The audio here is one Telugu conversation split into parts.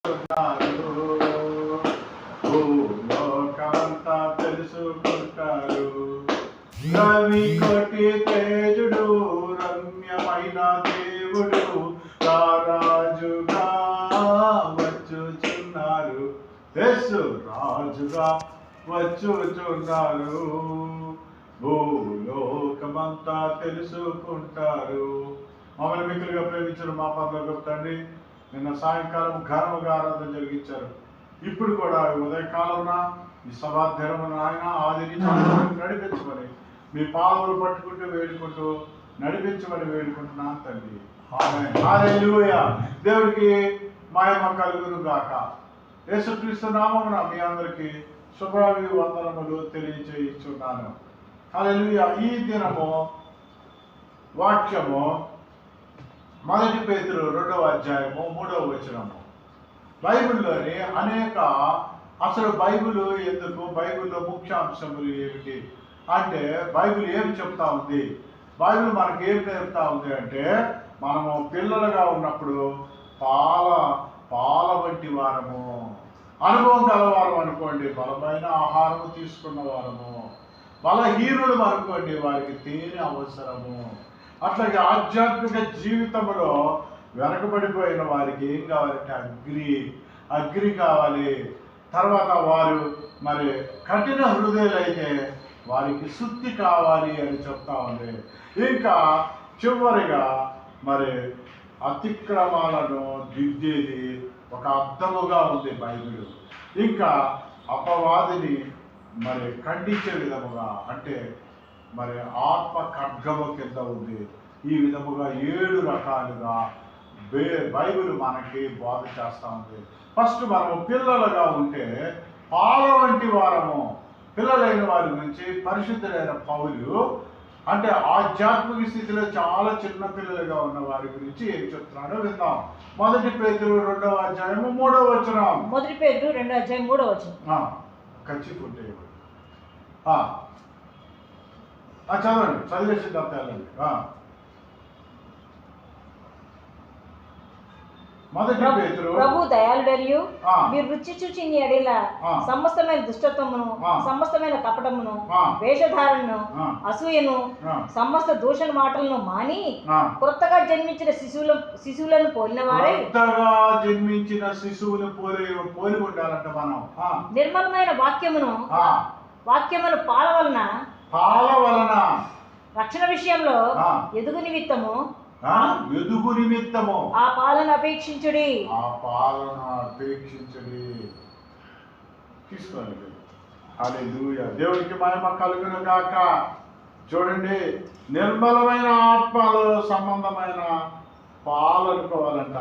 తెలుసుకుంటారు, భూలోకమంతా తెలుసుకుంటారు. రవి కోటి తేజుడు, రమ్యమైన దేవుడు, రాజుగా వచ్చుచున్నారు. యేసు రాజుగా వచ్చుచున్నారు, భూలోకమంతా తెలుసుకుంటారు. మమ్మల్ని మిక్కులుగా ప్రేమించారు మా పరలోకపు తండ్రి. నిన్న సాయంకాలం ఘనముగా ఆరాధన జరిగించారు. ఇప్పుడు కూడా ఉదయకాలమున ఈ సభాధ్యానమున ఆయన ఆదిని నడిపించమని మీ పాదములు పట్టుకుంటూ వేడుకుంటూ నడిపించమని వేడుకుంటున్నాను తండ్రి. ఆమేన్. హల్లెలూయా. దేవుడికి మహిమ కలుగును గాక. యేసుక్రీస్తు నామమున మీ అందరికీ శుభాభివందనములు తెలియజేయుచున్నాను. హల్లెలూయా. ఈ దినము వాక్యము 1 పేతురు 2వ అధ్యాయము 3వ వచనము. బైబిల్లోని అసలు బైబిల్ ఎందుకు, బైబిల్లో ముఖ్యాంశములు ఏమిటి అంటే, బైబిల్ ఏమి చెప్తా ఉంది, బైబిల్ మనకి ఏం నేర్పుతా ఉంది అంటే, మనము పిల్లలుగా ఉన్నప్పుడు పాల వంటి వారము, అనుభవం గలవారం అనుకోండి బలమైన ఆహారము తీసుకున్న వారము, బలహీనులు అనుకోండి వారికి తేనె అవసరము. అట్లాగే ఆధ్యాత్మిక జీవితంలో వెనకబడిపోయిన వారికి ఏం కావాలంటే అగ్రి కావాలి. తర్వాత వారు మరి కఠిన హృదయులైతే వారికి శుద్ధి కావాలి అని చెప్తా ఉంది. ఇంకా చివరిగా మరి అతిక్రమాలను దిద్దేది ఒక అర్థముగా ఉంది బైబిల్. ఇంకా అపవాదిని మరి ఖండించే విధముగా అంటే మరి ఆత్మ ఖడ్గము కింద ఉంది. ఈ విధముగా 7 రకాలుగా బైబిల్ మనకి బోధ చేస్తూ ఉంది. ఫస్ట్ మనము పిల్లలుగా ఉంటే పాల వంటి వారము. పిల్లలైన వారి గురించి పరిశుద్ధులైన పౌలు అంటే ఆధ్యాత్మిక స్థితిలో చాలా చిన్న పిల్లలుగా ఉన్న వారి గురించి ఏం చెప్తున్నాడో విందాం. 1 పేతురు 2వ అధ్యాయము 3వ వచనం. 1 పేతురు 2వ అధ్యాయం 3వ వచనం. ఖచ్చితంగా చదవండి, చదివేసి తప్పాలండి. 1 పేతురు ప్రభు దయాళుడనియు మీరు రుచి చూచి ఎడల సమస్తమైన దుష్టత్వమును, సమస్తమైన కపటమును, వేషధారణను, అసూయను, సమస్త దూషణ మాటలను మాని కొత్తగా జన్మించిన శిశువులను పోలిన వాడే, కొత్తగా జన్మించిన శిశువును పోలి ఉండాలంట మనం. నిర్మలమైన వాక్యమును పాల వలన రక్షణ విషయంలో ఎదుగు నిమిత్తము ఆ పాలన అపేక్షించుడి. తీసుకోండి. హల్లెలూయా. దేవునికి మహిమ కలుగును గాక. చూడండి, నిర్మలమైన ఆత్మలో సంబంధమైన పాలనుకోవాలంట.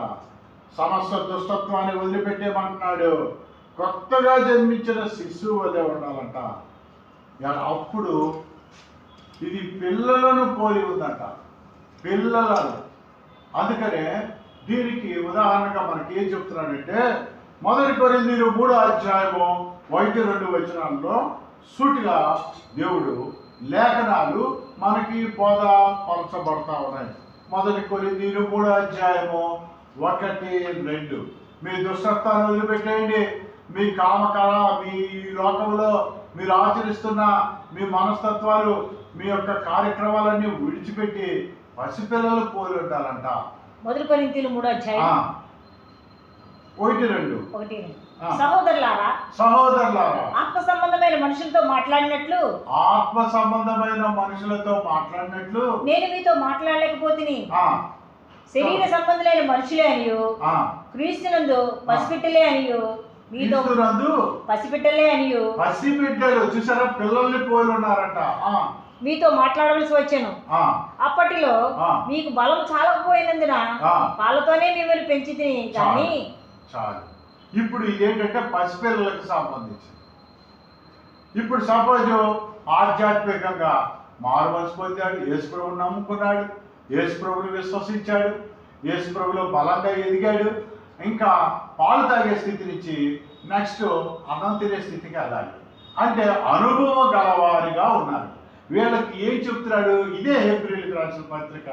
సమస్త దుష్టత్వాన్ని వదిలిపెట్టేమంటున్నాడు. కొత్తగా జన్మించిన శిశువు వలె ఉండాలంట. అప్పుడు ఇది పిల్లలను పోలి ఉందంట, పిల్లలను. అందుకనే దీనికి ఉదాహరణగా మనకి ఏం చెప్తున్నాడంటే 1 కొరింథీయులు 3వ అధ్యాయము 1-2 వచనాల్లో సూటిగా దేవుడు లేఖనాలు మనకి బోధపరచబడతా ఉన్నాయి. 1 కొరింథీయులు 3వ అధ్యాయము 1-2. మీ దుష్టత్వాన్ని వదిలిపెట్టేయండి. మీ కామకళ, మీ లోకంలో మీరు ఆచరిస్తున్న మీ మనస్తత్వాలు, మీ యొక్క కార్యక్రమాలన్నీ విడిచిపెట్టి పసిపిల్లలు పోలి ఉండాలంట. 1 కొరింథీయులు 3వ అధ్యాయం 1-2. సహోదరులారా ఆత్మ సంబంధమైన మనుషులతో మాట్లాడినట్లు నేను మీతో మాట్లాడలేకపోతిని. శరీర సంబంధులైన మనుషులే అనియు, క్రీస్తునందు పసిపిట్టలే అనియు, పసిపిట్టలు చూసారా, పిల్లల్ని పోలి ఉన్నారంట. మీతో మాట్లాడవలసి వచ్చాను. అప్పటిలో మీకు బలం చాలకపోయినందున పాలతోనే మిమ్మల్ని పెంచితిని కానీ. చాలు. ఇప్పుడు ఇదేంటంటే పసిపిల్లలకు సంబంధించి. ఇప్పుడు సపోజ్ ఆధ్యాత్మికంగా మారుమనసు పొందాడు, యేసుప్రభుని నమ్ముకున్నాడు, యేసుప్రభుని విశ్వసించాడు, యేసుప్రభులో బలంగా ఎదిగాడు. ఇంకా పాలు తాగే స్థితి నుంచి నెక్స్ట్ అన్నం తినే స్థితికి వెళ్ళాలి. అంటే అనుభవం గలవారిగా ఉన్నారు. వీళ్ళకి ఏం చెప్తున్నాడు? ఇదే హెబ్రీయులకు రాసిన పత్రిక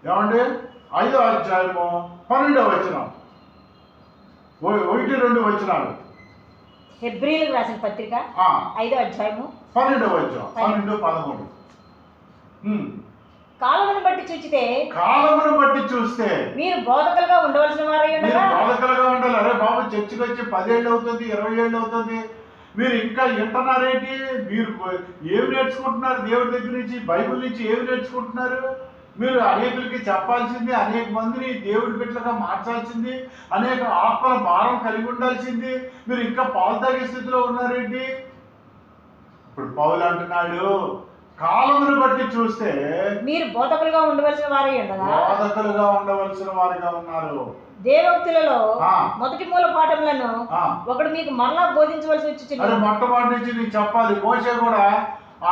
ఏమండి 5వ అధ్యాయము 12వ వచనం. 1-2 వచనాలు. హెబ్రీయులకు రాసిన పత్రిక 5వ అధ్యాయము 12వ వచనం, 12-13. కాలమును బట్టి చూచితే, కాలమును బట్టి చూస్తే మీరు బోధకులుగా ఉండవలసిన వారై ఉండగా. బోధకులుగా ఉండాలి. అరే బాబు, చర్చికి వచ్చి 10 ఏళ్ళు అవుతుంది, 20 ఏళ్ళు అవుతుంది, మీరు ఇంకా వింటున్నారేంటి? మీరు ఏమి నేర్చుకుంటున్నారు? దేవుడి దగ్గర నుంచి, బైబిల్ నుంచి ఏమి నేర్చుకుంటున్నారు? మీరు అనేకులకి చెప్పాల్సింది, అనేక మందిని దేవుడి బిడ్డలుగా మార్చాల్సింది, అనేక ఆత్మల భారం కలిగి ఉండాల్సింది. మీరు ఇంకా పాలు తాగే స్థితిలో ఉన్నారేంటి? ఇప్పుడు పౌలు అంటున్నాడు, కాలమును బట్టి చూస్తే మీరు బోధకులుగా ఉండవలసిన వారై ఉండగా. బోధకులుగా ఉండవలసిన వారిగా ఉన్నారు. దేవోక్తులలో మొదటి మూల పాఠములను ఒకడు మీకు మరలా బోధించవలసి వచ్చి. మొట్టమొదటి నుంచి నీకు చెప్పాలి. మోషే కూడా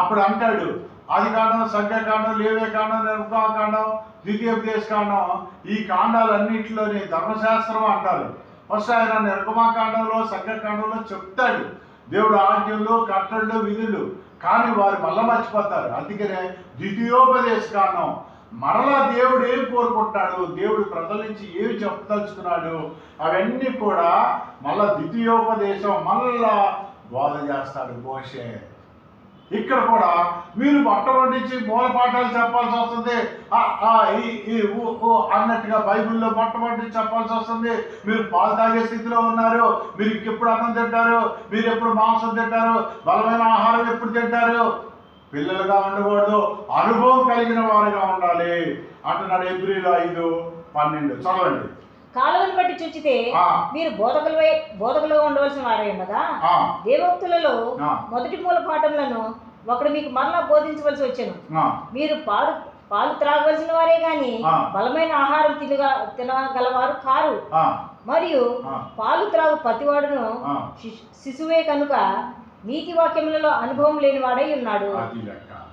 అప్పుడు అంటాడు, ఆదికాండం, సంఖ్యాకాండం, లేవియకాండం, నిర్గమకాండం, ద్వితీయోపదేశకాండం, ఈ కాండాలన్నింటిలోని ధర్మశాస్త్రం అంటారు. ఫస్ట్ ఆయన నిర్గమకాండంలో, సంఖ్యాకాండంలో చెప్తాడు దేవుడు ఆజ్ఞలు, కట్టళ్ళు, విధులు. కానీ వారు మళ్ళా మర్చిపోతారు. అందుకనే ద్వితీయోపదేశకాండం మరలా దేవుడు ఏం కోరుకుంటాడు, దేవుడు ప్రజల నుంచి ఏమి చెప్పదలుచుకున్నాడు, అవన్నీ కూడా మళ్ళా ద్వితీయోపదేశం మళ్ళా బోధ చేస్తాడు మోషే. ఇక్కడ కూడా మీరు మొట్టమొదటి మూల పాఠాలు చెప్పాల్సి వస్తుంది. అన్నట్టుగా బైబిల్లో మొట్టమొదటి చెప్పాల్సి వస్తుంది. మీరు పాలు తాగే స్థితిలో ఉన్నారు, మీరు ఎప్పుడు అన్నం తింటారు, మీరు ఎప్పుడు మాంసం తింటారు, బలమైన ఆహారం ఎప్పుడు తింటారు. పిల్లలుగా ఉండకూడదు, అనుభవం కలిగిన వారుగా ఉండాలి అంటున్నాడు. హెబ్రీయులు 5:12 చదవండి. కాలమును బట్టి చూచితే మీరు బోధకులుగా ఉండవలసిన వారై ఉండగా. దేవోక్తులలో మొదటి మూల పాఠములను ఒకడు మీకు మరలా బోధించవలసి వచ్చాను. మీరు పాలు త్రాగవలసిన వారే గాని బలమైన ఆహారం తినగలవారు కారు. మరియు పాలు త్రాగు ప్రతివాడును శిశువే కనుక నీతి వాక్యములలో అనుభవం లేని వాడై ఉన్నాడు.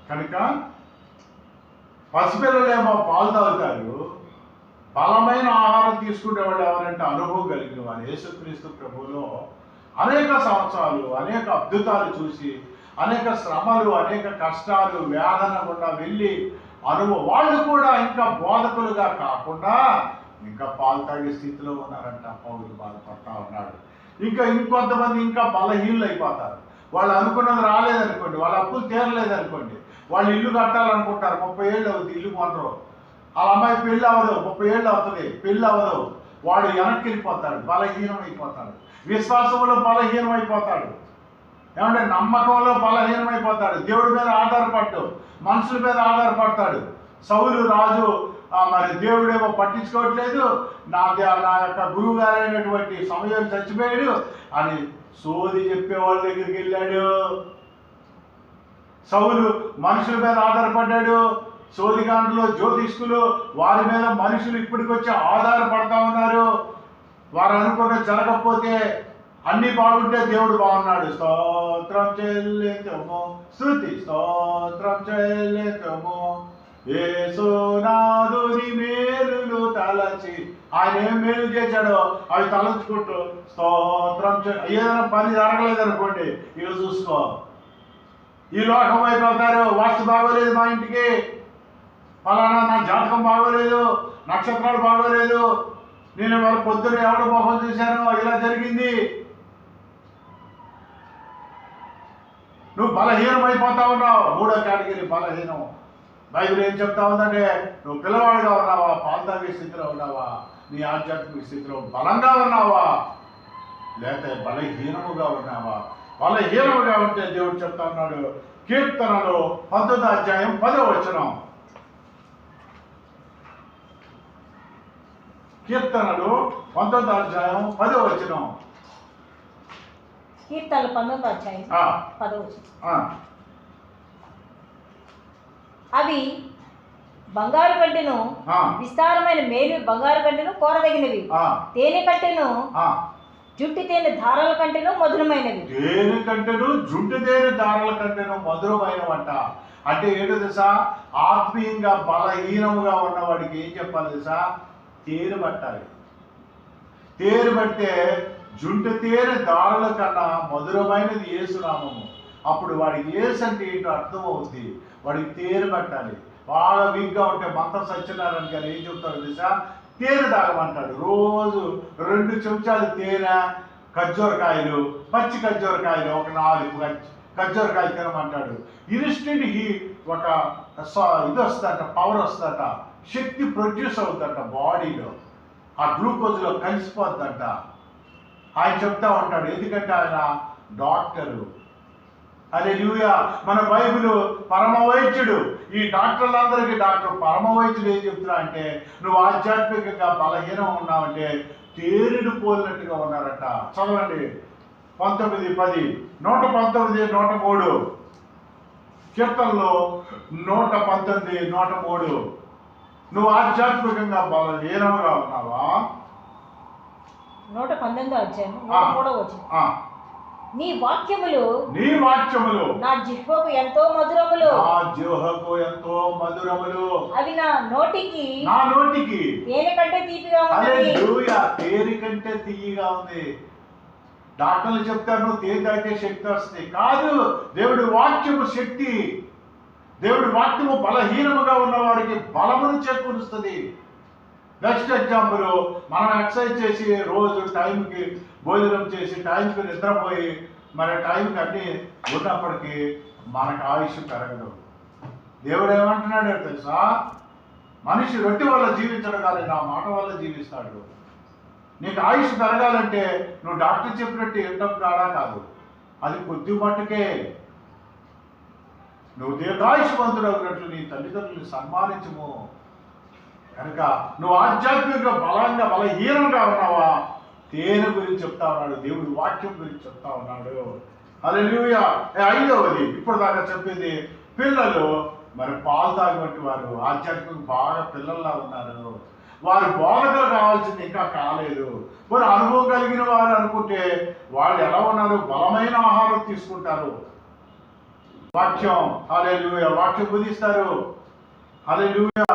కనుక పసిపిల్లలేమో పాలు తాగుతారు, బలమైన ఆహారం తీసుకునే వాళ్ళు ఎవరంటే అనుభవం కలిగిన వారు. యేసుక్రీస్తు ప్రభువులో అనేక సంవత్సరాలు, అనేక అద్భుతాలు చూసి, అనేక శ్రమలు, అనేక కష్టాలు, వేదన గుండా వెళ్ళి అనుభవం, వాళ్ళు కూడా ఇంకా బోధకులుగా కాకుండా ఇంకా పాలు తాగే స్థితిలో ఉన్నారంట. పౌలు బాధపడతా ఉన్నాడు. ఇంకొంతమంది ఇంకా బలహీనులు అయిపోతారు. వాళ్ళు అనుకున్నది రాలేదనుకోండి, వాళ్ళ అప్పులు తీరలేదనుకోండి, వాళ్ళు ఇల్లు కట్టాలనుకుంటారు, 30 ఏళ్ళు అవుతుంది, ఇల్లు కొనరు. ఆ అమ్మాయి పెళ్ళి అవ్వదు, 30 ఏళ్ళు అవుతుంది, పెళ్ళి అవ్వదు. వాడు వెనక్కి వెళ్ళిపోతాడు, బలహీనం అయిపోతాడు. విశ్వాసంలో బలహీనం అయిపోతాడు. ఏమంటే నమ్మకంలో బలహీనం అయిపోతాడు. దేవుడి మీద ఆధారపడ్డు, మనుషుల మీద ఆధారపడతాడు. సౌలు రాజు మరి దేవుడేమో పట్టించుకోవట్లేదు, నా యొక్క గురువు గారైనటువంటి సమయం చచ్చిపోయాడు అని సోది చెప్పే వాళ్ళ దగ్గరికి వెళ్ళాడు. సౌలు మనుషుల మీద ఆధారపడ్డాడు. సోదిగాండ్రులు, జ్యోతిష్కులు, వారి మీద మనుషులు ఇప్పటికొచ్చి ఆధారపడతా ఉన్నారు. వారు అనుకున్న జరగకపోతే, అన్ని బాగుంటే దేవుడు బాగున్నాడు. స్తోత్రం చెల్లింతుము, స్తుతి స్తోత్రం చెల్లింతుము, యేసునాథుని మేలులు తలచి. ఆయన ఏం మేలు చేశాడో అవి తలంచుకుంటూ స్తోత్రం. ఏదైనా పని జరగలేదనుకోండి, ఇవి చూసుకో, ఈ లోకం అయిపోతారు. వాస్తు బాగోలేదు, మా ఇంటికి ఫలానా నా జాతకం బాగోలేదు, నక్షత్రాలు బాగోలేదు, నేను వాళ్ళ పొద్దున ఎవడ మోహం చూశాను, ఇలా జరిగింది. నువ్వు బలహీనం అయిపోతా ఉన్నావు. 3వ కేటగిరీ బలహీనం. బైబిల్ ఏం చెప్తా ఉందంటే, నువ్వు పిల్లవాడిగా ఉన్నావా, పాలు తాగే స్థితిలో ఉన్నావా, నీ ఆధ్యాత్మిక స్థితిలో బలంగా ఉన్నావా, లేకపోతే బలహీనముగా ఉన్నావా? బలహీనముగా ఉంటే దేవుడు చెప్తా ఉన్నాడు కీర్తనలో 19వ అధ్యాయం 10వ వచనం. కీర్తనలు 19వ అధ్యాయం 10వ వచనం. కీర్తనలు 19వ అధ్యాయం 10వ వచనం. అవి బంగారు కంటెను, విస్తారమైన మేలు బంగారు కంటెను కోరదగినవి, తేనె కంటెను, జుట్టు తేనె ధారల కంటెను మధురమైనవి. తేనె కంటెను, జుట్టు తేనె ధారల కంటెను మధురమైనవంట. అంటే ఏంటో తెలుసా? ఆత్మీయంగా బలహీనముగా ఉన్నవాడికి ఏం చెప్పాలి తెలుసా? తేనె పట్టాలి. తేనె పడితే జుంటు తేనె దారుల కన్నా మధురమైనది యేసునామము. అప్పుడు వాడికి యేసు అంటే ఏంటో అర్థమవుతుంది. వాడికి తేనె పట్టాలి. బాగా వీక్గా ఉంటే మంత్ర సత్యనారాయణ గారు ఏం చెప్తారు తెలుసా? తేనె తాగమంటాడు. రోజు 2 చెంచాలు తేనె, ఖర్జూరకాయలు, పచ్చి ఖర్జూరకాయలు ఒక 4 ఖర్జూరకాయలు తినమంటాడు. ఇన్స్టెంట్ ఒక ఇది వస్తుందట, పవర్ వస్తుందట, శక్తి ప్రొడ్యూస్ అవుతుందట బాడీలో, ఆ గ్లూకోజ్లో కలిసిపోద్దంట. ఆయన చెప్తా ఉంటాడు, ఎందుకంటే ఆయన డాక్టరు. హల్లెలూయా. మన బైబిల్ పరమ వైద్యుడు. ఈ డాక్టర్లందరికీ డాక్టర్ పరమ వైద్యుడు ఏం చెప్తున్నా అంటే, నువ్వు ఆధ్యాత్మికంగా బలహీనం ఉన్నావంటే తేనెడు పోలినట్టుగా ఉన్నారట. చదవండి 19:10, 119, 103 కీర్తనలో 119, 103. నువ్వు ఆధ్యాత్మికంగా బలహీనంగా ఉన్నావా? 119వ అధ్యాయం 103వ వచనం. నీ వాక్యములు నా జిహ్వకు ఎంతో మధురములు. అవి నా నోటికి తేనె కంటే తీపిగా ఉంది. తేనె కంటే తీయగా ఉంది. డాక్టర్లు చెప్తారు నువ్వు తేనె తాగితే శక్తి వస్తుంది. కాదు, దేవుడి వాక్యము శక్తి. దేవుడి వాక్యము బలహీనముగా ఉన్న వారికి బలమును చేకూరుస్తుంది. నెక్స్ట్ ఎగ్జాంపుల్, మనం ఎక్సర్సైజ్ చేసి రోజు టైంకి భోజనం చేసి టైంకి నిద్రపోయి మరి టైంకి అన్నీ ఉన్నప్పటికీ మనకు ఆయుష్ పెరగదు. దేవుడు ఏమంటున్నాడో తెలుసా? మనిషి రొట్టె వల్ల జీవించడం కాదు, నా మాట వల్ల జీవిస్తాడు. నీకు ఆయుష్ పెరగాలంటే నువ్వు డాక్టర్ చెప్పినట్టు వినడం కాదు, అది కొద్ది మట్టుకే. నువ్వు దీర్ఘాయుష్మంతుడు అవుతున్నట్లు నీ తల్లిదండ్రులను సన్మానించము. కనుక నువ్వు ఆధ్యాత్మిక బలహీనంగా ఉన్నావా? తేనె గురించి చెప్తా ఉన్నాడు, దేవుడి వాక్యం గురించి చెప్తా ఉన్నాడు. హల్లెలూయా. 5వది, ఇప్పుడు దాకా చెప్పింది, పిల్లలు మరి పాలు తాగినట్టు వారు ఆధ్యాత్మిక బాగా పిల్లల్లా ఉన్నారు. వారు బోధకులు కావాల్సింది ఇంకా కాలేదు. మరి అనుభవం కలిగిన వారు అనుకుంటే వాళ్ళు ఎలా ఉన్నారు? బలమైన ఆహారం తీసుకుంటారు. వాక్యం, హల్లెలూయా, వాక్యం బుధిస్తారు. హల్లెలూయా.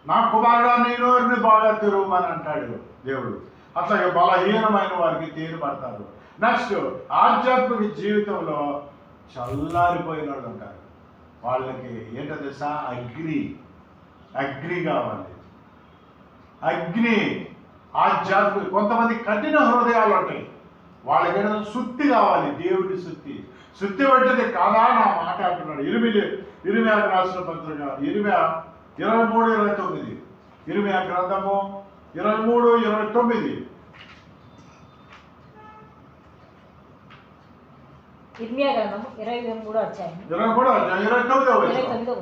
నా కుమారుడా నీ నోరుని బాగా తెరవమని అంటాడు దేవుడు. అట్లాగే బలహీనమైన వారికి తేనె పడతారు. నెక్స్ట్, ఆధ్యాత్మిక జీవితంలో చల్లారిపోయిన వాళ్ళు ఉంటారు. వాళ్ళకి ఏంటో తెలుసా? అగ్ని కావాలి. అగ్ని ఆధ్యాత్మిక. కొంతమంది కఠిన హృదయాలు ఉంటాయి, వాళ్ళకి ఏంటో శుద్ధి కావాలి. దేవుడి శుద్ధి వంటిది కాదా నా మాట అంటున్నాడు. ఇరిమియా రాసిన పత్రిక 23:29, ఇరిమియా గ్రంథము 23:29. ఇర్మియా గ్రంథము 23వ అధ్యాయం 29వ వచనం.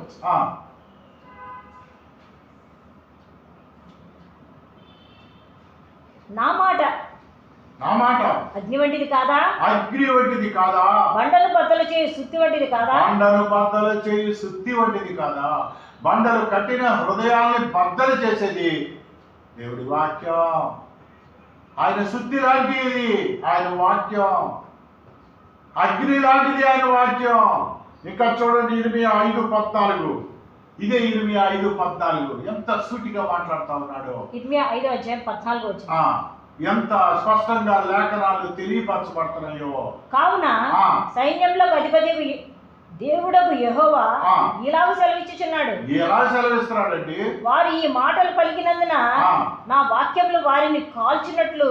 నా మాట అగ్ని వంటిది కాదా? బండలు బద్దలు చేయి సుత్తి వంటిది కాదా? బండలు కట్టిన హృదయాల్ని బద్దలు చేసేది దేవుడి వాక్యం. ఆయన శుద్ధి లాంటిది ఆయన వాక్యం, అగ్ని లాంటిది ఆయన వాక్యం. ఇంకా చూడండి, ఇర్మియా 5:14. ఇదే ఇర్మియా 5:14 ఎంత సూటిగా మాట్లాడుతా ఉన్నాడు. ఇర్మియా 5వ అధ్యాయం 14వ వచనం. ఎంత స్పష్టంగా లేఖనాలు తెలియపరచబడుతున్నాయో. కావున సైన్యంలో అధిపతి దేవుడకు యెహోవా ఇలాగ సెలవిచ్చుచున్నాడు. ఎలా సెలవిస్తున్నాడండి? వారు ఈ మాటలు పలికినందున నా వాక్యములు వారిని కాల్చినట్లు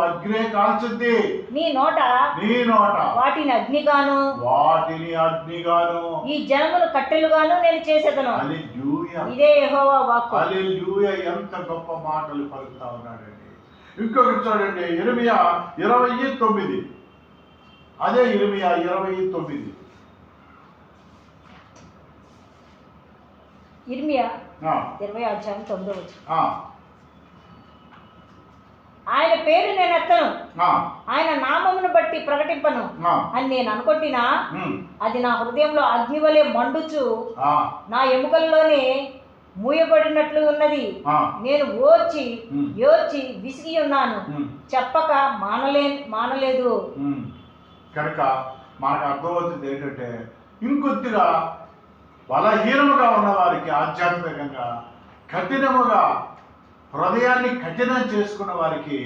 అగ్నే కాల్చుద్ది. నీ నోట వాటిని అగ్నిగాను ఈ జనమును కట్టెలుగాను నేను చేసేదను. ఇదే యెహోవా వాక్కు. హల్లెలూయా. ఎంత గొప్ప మాటలు పలుకుతా ఉన్నాడండి. ఇంకొకటి చూడండి, ఇర్మియా 20:9. అదే ఇర్మియా 20:9. ఇర్మియా 20వ అధ్యాయం 9వ వచనం. ఆయన పేరు నేను ఎత్తను, ఆయన నామమును బట్టి ప్రకటింపను అని నేను అనుకుంటున్నా, అది నా హృదయంలో అగ్ని వలె మండుచు నా ఎముకల్లోనే మూయబడినట్లు ఉన్నది. నేను యోర్చి విసిగి ఉన్నాను, చెప్పక మానలేదు. కనుక మనకు అర్థమవుతుంది ఏంటంటే, ఇంకొద్దిగా బలహీనముగా ఉన్న వారికి ఆధ్యాత్మికంగా కఠినముగా హృదయాన్ని కఠినం చేసుకున్న వారికి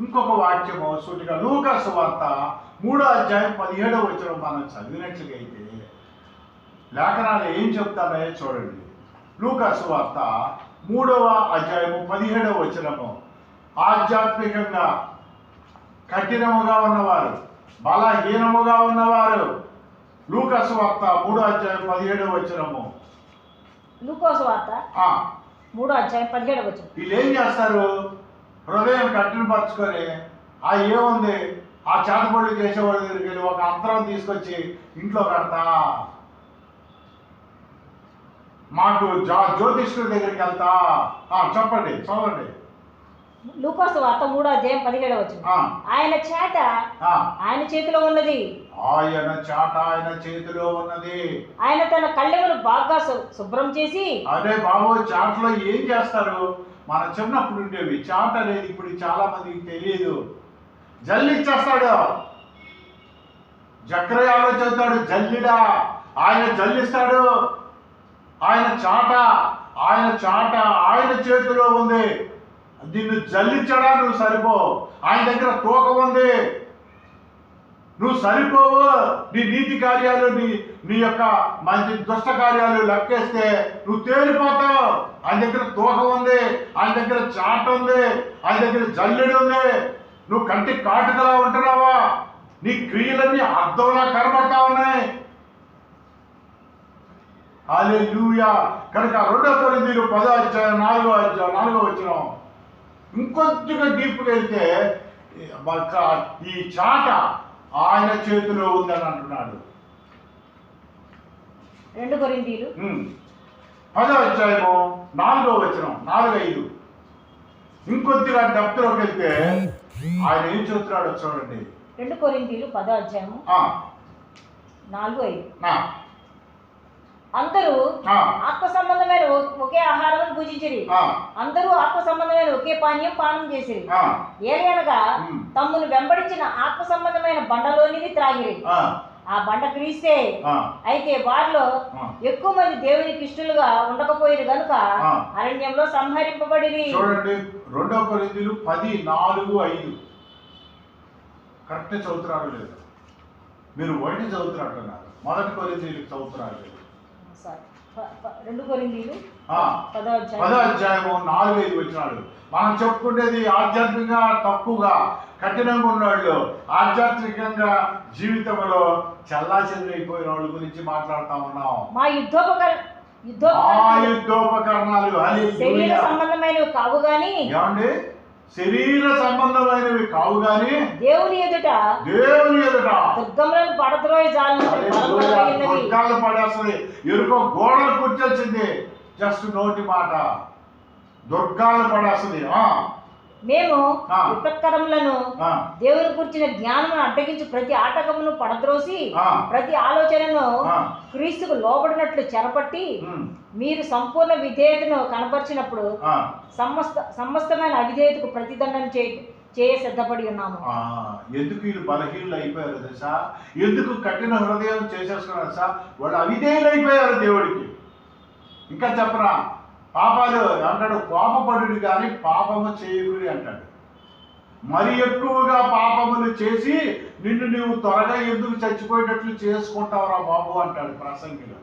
ఇంకొక వాక్యము సూటిగా లూకా సువార్త 3వ అధ్యాయం 17వ వచనం మనం చదివినట్లుగా అయితే లేఖనాలు ఏం చెప్తారో చూడండి. లూకా సువార్త 3వ అధ్యాయము 17వ వచనము. ఆధ్యాత్మికంగా కఠినముగా ఉన్నవారు, బలహీనముగా ఉన్నవారు. లూకాసు వార్త 3వ అధ్యాయం 17వ వచనము. లూకాసు వార్త 3వ అధ్యాయం 17వ వచనం. వీళ్ళు ఏం చేస్తారు? హృదయం కఠినపరచుకొని ఏముంది, ఆ చేతబడులు చేసేవాడి దగ్గరికి వెళ్ళి ఒక అంతరం తీసుకొచ్చి ఇంట్లో కడతా, మాకు జ్యోతిష్కుడి దగ్గరికి వెళ్తా. చెప్పండి, చదవండి. లూకాసు వార్త 3వ అధ్యాయం 17వ వచనం. ఆయన చేట ఆయన చేతిలో ఉన్నది, ఆయన చాట ఆయన చేతిలో ఉన్నది. ఆయన తన కళ్ళెములు బాగా శుభ్రం చేసి. అదే బాబు, చాటలో ఏం చేస్తారు? మన చిన్నప్పుడు ఉండేవి చాట అనేది ఇప్పుడు చాలా మందికి తెలియదు. జల్లిచ్చేస్తాడు. జక్రయ్య ఆలోచిస్తాడు, జల్లిడా, ఆయన జల్లిస్తాడు. ఆయన చాట ఆయన చేతిలో ఉంది. నిన్ను జల్లించడా నువ్వు సరిపో. ఆయన దగ్గర తూకం ఉంది, నువ్వు సరిపోవు. నీ నీతి కార్యాలు, నీ యొక్క మంచి దుష్ట కార్యాలు లెక్కేస్తే నువ్వు తేలిపోతావు. ఆయన దగ్గర తూకం ఉంది, ఆయన దగ్గర చాట ఉంది, ఆయన దగ్గర జల్లెడు ఉంది. నువ్వు కంటి కాటుకలా ఉంటున్నావా? నీ క్రియలన్నీ అర్థంలా కనబడతా ఉన్నాయి. హల్లెలూయా. కనుక 2 కొరింథీయులు 10వ అధ్యాయం 4వ వచనం ఇంకొద్దిగా డీప్గా వెళ్తే ఈ చాట ఆయన చేతిలో ఉందని అంటున్నాడు. 2 కొరింథీయులు 10వ అధ్యాయము 4వ వచనం 4-5 ఇంకొద్దిగా డెప్త్లోకి వెళ్తే ఆయన ఏం చెప్తున్నాడో చూడండి. 2 కొరింథీయులు 10వ అధ్యాయము 4-5. అందరూ ఆత్మ సంబంధమైన ఒకే ఆహారం భుజించిరి, అందరూ ఆత్మ సంబంధమైన ఒకే పానీయం పానం చేసిరి. ఏలయనగా తమ్మును వెంబడించిన ఆత్మ సంబంధమైన బండలోనిది త్రాగిరి. ఆ బండ క్రీస్తే. అయితే వారిలో ఎక్కువ మంది దేవునికి ఇష్టలుగా ఉండకపోయిన గనుక అరణ్యంలో సంహరింపబడిరి. చూడండి, 2 కొరింథీయులు 10:4-5 కరెక్ట్ చదువుతున్నారు లేదు? మీరు ఒకటి చదువుతున్నట్టున్నారు. 1 కొరింథీయులకు చదువుతున్నారు లేదు? 2 కొరింథీయులు 10వ అధ్యాయము 4-5 వచనాలు. మనం చెప్పుకునేది ఆధ్యాత్మికంగా తక్కువగా కఠినంగా ఉన్నవాళ్ళు, ఆధ్యాత్మికంగా జీవితంలో చల్లాచెదరైపోయిన వాళ్ళ గురించి మాట్లాడుతా ఉన్నాం. మా యుద్ధోపకరణాలు శరీర సంబంధమైనవి కావు గాని. ఏమండి? శరీర సంబంధమైనవి కావు గాని దేవుని ఎదుట దుర్గములను పడద్రోయి దుర్గాలు పడేస్తుంది. ఎరుకో గోడలు కూర్చొచ్చింది. జస్ట్ నోటి మాట దుర్గాలు పడేస్తుంది. మేము విపత్కరములను దేవుని గురించిన జ్ఞానమును అడ్డగించి ప్రతి ఆటకమును పడద్రోసి ప్రతి ఆలోచనను క్రీస్తుకు లోబడినట్లు చెరపట్టి మీరు సంపూర్ణ విధేయతను కనపరిచినప్పుడు సమస్తమైన అవిధేయతకు ప్రతిదండం చేయ సిద్ధపడి ఉన్నాము. ఎందుకు వీళ్ళు బలహీనులు అయిపోయారు తెలుసా? ఎందుకు కఠిన హృదయం చేసేసుకున్నారు తెలుసా? వాళ్ళు అవిధేయులు అయిపోయారు దేవుడికి. ఇంకా చెప్పరా, పాపాలు అంటాడు, కోపపడుడు కానీ పాపము చేయకుడి అంటాడు. మరి ఎక్కువగా పాపములు చేసి నిన్ను నీవు త్వరగా ఎందుకు చచ్చిపోయేటట్లు చేసుకుంటావురా బాబు అంటాడు ప్రసంగిలో.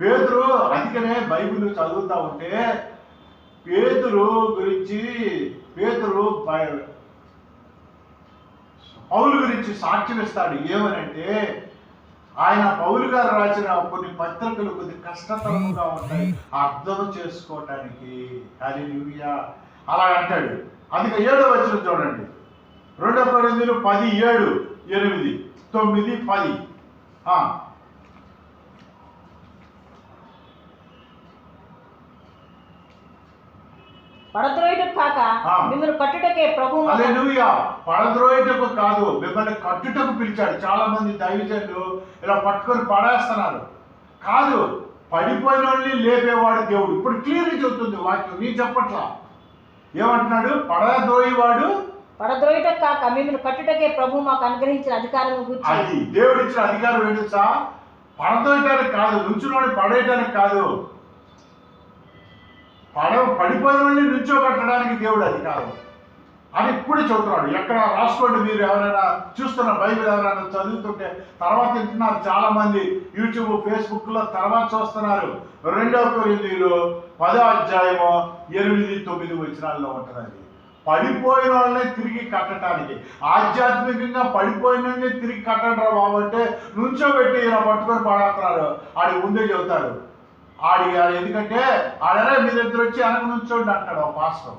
పేతురు, అందుకనే బైబిల్ చదువుతా ఉంటే పేతురు గురించి పౌలు గురించి సాక్ష్యం ఇస్తాడు. ఏమనంటే, ఆయన పౌలు గారు రాసిన కొన్ని పత్రికలు కొద్ది కష్టతరముగా ఉంటాయి అర్థం చేసుకోవటానికి. హల్లెలూయా. అలా అంటాడు. అందుకే 7వ వచనం చూడండి. 2 కొరింథీయులు 10:7, 8, 9, 10. పడద్రోయుటకు కాక మిమ్మల్ని కట్టుటకే ప్రభువు. హల్లెలూయా. పడద్రోయుటకు కాదు, మిమ్మల్ని కట్టుటకు పిలిచాడు. చాలా మంది దైవజనులు ఇలా పట్టుకొని పడేస్తున్నారు. కాదు, పడిపోయిన వాళ్ళని లేపేవాడు దేవుడు. ఇప్పుడు క్లియర్గా చెబుతుంది వాక్యం, నీ చెప్పట్లా. ఏమంటున్నాడు? పడద్రోయుటకు కాక మిమ్మల్ని కట్టుటకే ప్రభు మాకు అనుగ్రహించిన అధికారం గురించి. అది దేవుడు ఇచ్చిన అధికారం ఏంటి సా? పడదోయటానికి కాదు, నుంచుని పడేయటానికి కాదు, పడిపోయిన వాళ్ళని నుంచోబెట్టడానికి దేవుడు అధికారం. అని ఇప్పుడు చెబుతున్నాడు. ఎక్కడ రాసుకోండి, మీరు ఎవరైనా చూస్తున్న బైబిల్ ఎవరైనా చదువుతుంటే తర్వాత వింటున్నారు చాలామంది యూట్యూబ్ ఫేస్బుక్లో తర్వాత చూస్తున్నారు. 2 కొరింథీయులు 10వ అధ్యాయము 8-9 వచనాల్లో ఉంటుంది. పడిపోయిన వాళ్ళని తిరిగి కట్టడానికి, ఆధ్యాత్మికంగా పడిపోయిన తిరిగి కట్టడం బాబు అంటే నుంచోబెట్టి ఇలా పట్టుకొని పడేస్తున్నారు. ఆడి ముందే చెబుతారు. ఎందుకంటే ఆడనే మీ దగ్గర వచ్చి వెనక నుంచోండి అంటాడు ఒక పాస్టర్.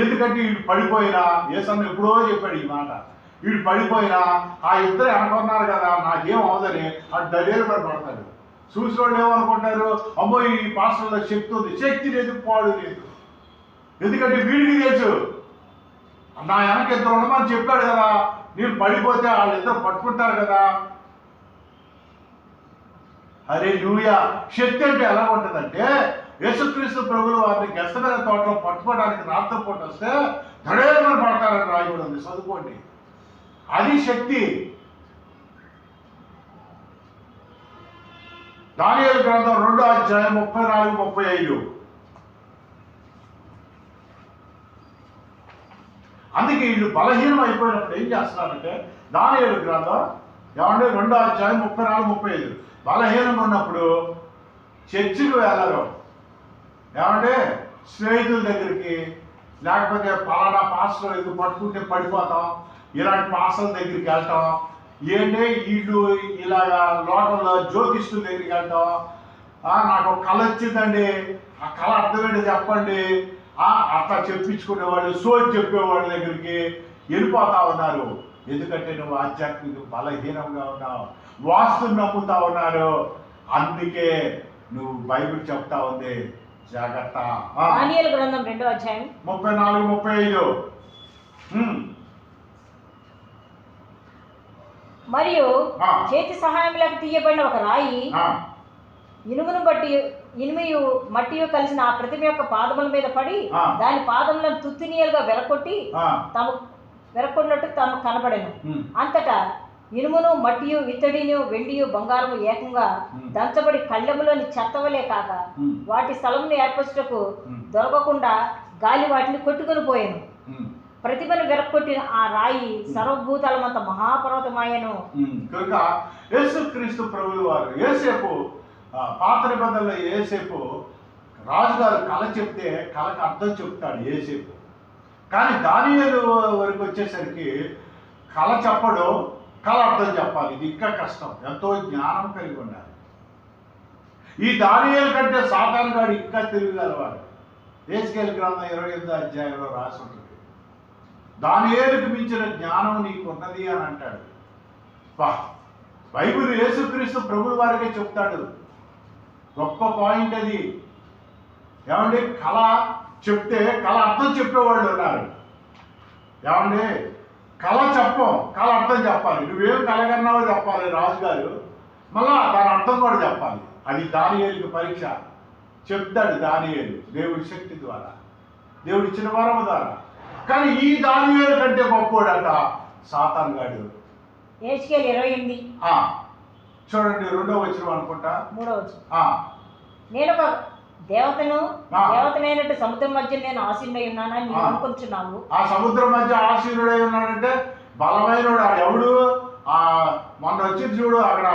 ఎందుకంటే వీడు పడిపోయినా, యేసన్న ఎప్పుడో చెప్పాడు ఈ మాట, వీడు పడిపోయినా ఆ ఇద్దరు అనుకున్నారు కదా నాకేం అవదని ఆ డైరీ పడతాడు. చూసిన వాళ్ళు ఏమనుకుంటారు, అమ్మో ఈ పాస్టర్లో శక్తి ఉంది. శక్తి లేదు, పాడు లేదు. ఎందుకంటే వీడికి తెలుసు నా వెనక ఇద్దరు ఉండమని చెప్పాడు కదా, నేను పడిపోతే వాళ్ళిద్దరు పట్టుకుంటారు కదా. అరే లూయా, శక్తి అంటే ఎలా ఉంటుందంటే యేసుక్రీస్తు ప్రభువులు వారిని గెస్తమైన తోటలో పట్టుకోవడానికి రాత్రిపూట వస్తే దడేమని పడతారని రాయబడి ఉంది, చదువుకోండి. అది శక్తి. దానియేలు గ్రంథం 2వ అధ్యాయం 34-35. అందుకే వీళ్ళు బలహీనం అయిపోయినప్పుడు ఏం చేస్తున్నారంటే దానియేలు గ్రంథం 2వ అధ్యాయం 34-35 బలహీనంగా ఉన్నప్పుడు చర్చికి వెళ్ళరు. స్నేహితుల దగ్గరికి, లేకపోతే పలానా పాస్టర్ ఎందుకు పట్టుకుంటే పడిపోతాం, ఇలాంటి పాస్టర్ల దగ్గరికి వెళ్తాం. వీళ్ళు ఇలాగా లోకంలో జ్యోతిష్కుల దగ్గరికి వెళ్తాం. నాకు ఒక కళ వచ్చిందండి, ఆ కళ అర్థమేంటి చెప్పండి, అట్లా చెప్పించుకునేవాళ్ళు, సోచి చెప్పేవాళ్ళ దగ్గరికి వెళ్ళిపోతా ఉన్నారు. ఎందుకంటే నువ్వు ఆధ్యాత్మిక బలహీనంగా ఉన్నావు, వాస్తుని నమ్ముతా ఉన్నారు. అందుకే నువ్వు బైబిల్ చెప్తా ఉంది జాగ్రత్త. దానియేలు గ్రంథం 2వ అధ్యాయం 34-35. మరియు చేతి సహాయం లేక తీయబడిన ఒక రాయి ఇనుమియు మట్టియు కలిసిన ఆ ప్రతిమ యొక్క పాదముల మీద పడి దాని పాదములను తుత్తినీయలుగా వెరకొన్నట్టు తమకు కనబడెను. అంతటా ఇనుమును మట్టియు ఇత్తడిను వెండియు బంగారము ఏకంగా దంచబడి కళ్ళెములోని చెత్తవలే కాక వాటి స్థలమును ఏర్పరచుటకు దొరకకుండా గాలి వాటిని కొట్టుకుని పోయాను. ప్రతిభను వెరక్కొట్టిన ఆ రాయి సర్వభూతాలమంత మహాపర్వతమాయను. కనుక యేసుక్రీస్తు ప్రభువుల వారు యేసేపు పాత నిబంధనలో యేసేపు రాజుగారు కళ చెప్తే కళకు అర్థం చెప్తాడు యేసేపు. కానీ దానియేలు వరకు వచ్చేసరికి కళ చెప్పడం, కళ అర్థం చెప్పాలి. ఇది ఇంకా కష్టం, ఎంతో జ్ఞానం కలిగి ఉండాలి. ఈ దానియేలు కంటే సాతాను గాడు ఇంకా తెలియగలవాడు. యెహెజ్కేలు గ్రంథం 28వ అధ్యాయంలో రాసి ఉంటుంది, దానియేలుకు మించిన జ్ఞానం నీకు ఉన్నది అని అంటాడు. బైబిల్ యేసుక్రీస్తు ప్రభువుల వారికే చెప్తాడు. గొప్ప పాయింట్ అది. కళ చెప్తే కళ అర్థం చెప్పేవాళ్ళు ఉన్నారు. కళ చెప్పం, కళ అర్థం చెప్పాలి. నువ్వేం కలగన్నావో చెప్పాలి రాజుగారు, మళ్ళా దాని అర్థం కూడా చెప్పాలి. అది దానియేలుకి పరీక్ష. చెప్తాడు దానియేలు దేవుడి శక్తి ద్వారా, దేవుడి ఇచ్చిన వరం ద్వారా. కానీ ఈ దానియేలు కంటే గొప్పోడట సాతాను గాడు. యెహెజ్కేలు 28 చూడండి, 2వ వచనం అనుకుంటా, 3వ వచనం. నేను ఒక దేవతనైనట్టు సముద్రం మధ్య నేను ఆసీనుడై ఉన్నానని నీవు అనుకుంటున్నావు. ఆ సముద్రం మధ్య ఆసీనుడై ఉన్నాడంటే బలమైన ఎవడు? మొన్న వచ్చింది చూడు అక్కడ